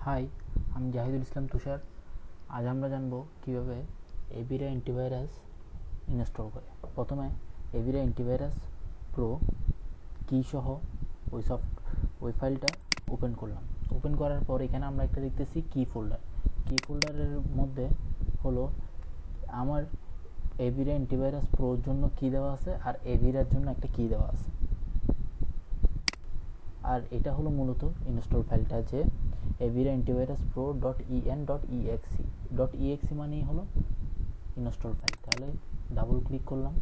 High, আমি জাহিদুল ইসলাম তুষার। আজ আমরা জানব কিভাবে এভিরা অ্যান্টিভাইরাস ইনস্টল করে। প্রথমে এভিরা অ্যান্টিভাইরাস প্রো কি সহ ওই ফাইলটা ওপেন করলাম। ওপেন করার পর এখানে আমরা একটা দেখতেছি কি ফোল্ডারের মধ্যে হলো আমার এভিরা অ্যান্টিভাইরাস প্রোর জন্য কি দেওয়া আছে আর এভিরার জন্য একটা কি দেওয়া আছে। আর এটা হলো মূলত ইনস্টল ফাইলটা, যে এভিরা অ্যান্টিভাইরাস প্রো .en.exe মানেই হলো ইনস্টল ফাইল। তাহলে ডাবল ক্লিক করলাম,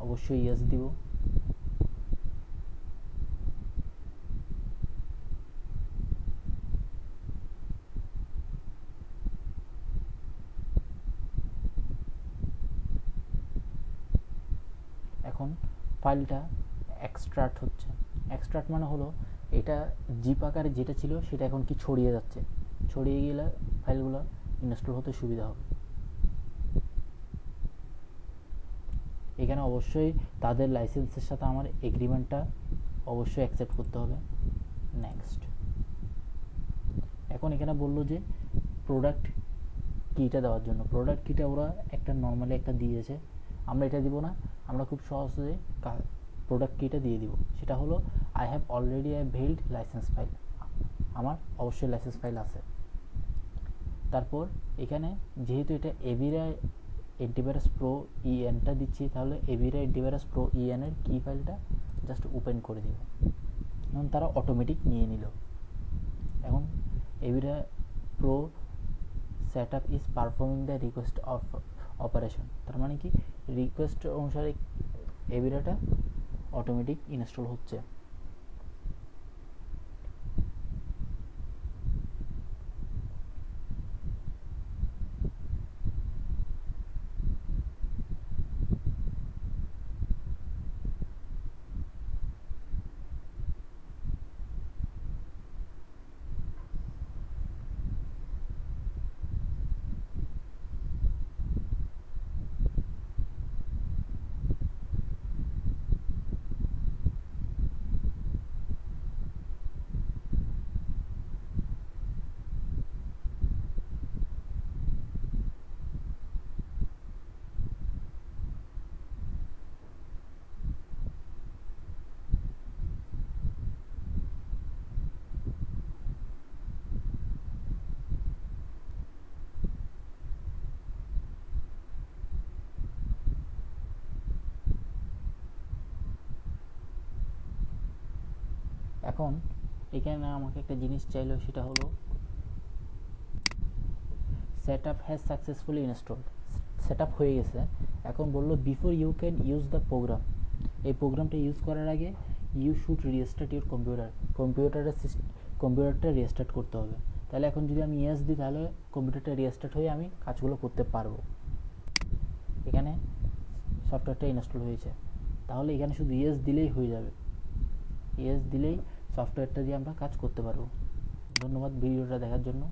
অবশ্যই ইয়েস দিব। এখন ফাইলটা এক্সট্রাক্ট হচ্ছে। এক্সট্রাক্ট মানে হলো এটা জিপ আকারে যেটা ছিল সেটা এখন কি ছড়িয়ে যাচ্ছে। ছড়িয়ে গেলে ফাইলগুলো ইনস্টল হতে সুবিধা হবে। এখানে অবশ্যই তাদের লাইসেন্সের সাথে আমার এগ্রিমেন্টটা অবশ্যই অ্যাকসেপ্ট করতে হবে। নেক্সট। এখন এখানে বললো যে প্রোডাক্ট কিটা দেওয়ার জন্য। প্রোডাক্ট কিটা ওরা একটা নর্মালি একটা দিয়েছে, আমরা এটা দিব না, আমরা খুব সহজে প্রোডাক্ট কিটা দিয়ে দিব। সেটা হলো I have already A valid licence file. আমার অবশ্যই লাইসেন্স ফাইল আছে। তারপর এখানে যেহেতু এটা এভিরা অ্যান্টিভাইরাস প্রো ইএনটা দিচ্ছি, তাহলে এভিরা অ্যান্টিভাইরাস প্রো ইএন এর কি ফাইলটা জাস্ট ওপেন করে দিব। এখন তারা অটোমেটিক নিয়ে নিল। এখন Avira pro setup is performing the request of operation. তার মানে কি রিকোয়েস্ট অনুসারে এভিরাটা অটোমেটিক ইনস্টল হচ্ছে। এখন এখানে আমাকে একটা জিনিস চাইলো, সেটা হলো setup has successfully installed. Setup হয়ে গেছে। এখন বললো before you can use the program. এই প্রোগ্রামটা ইউজ করার আগে ইউ শুড রিস্টার্ট ইউর কম্পিউটারটা রিস্টার্ট করতে হবে। তাহলে এখন যদি আমি ইয়েস দিই, তাহলে কম্পিউটারটা রিস্টার্ট হয়ে আমি কাজগুলো করতে পারবো। এখানে সফটওয়্যারটা ইনস্টল হয়েছে, তাহলে এখানে শুধু ইয়েস দিলেই হয়ে যাবে। ইয়েস দিলেই সফটওয়্যারটা দিয়ে আমরা কাজ করতে পারবো। ধন্যবাদ ভিডিওটা দেখার জন্য।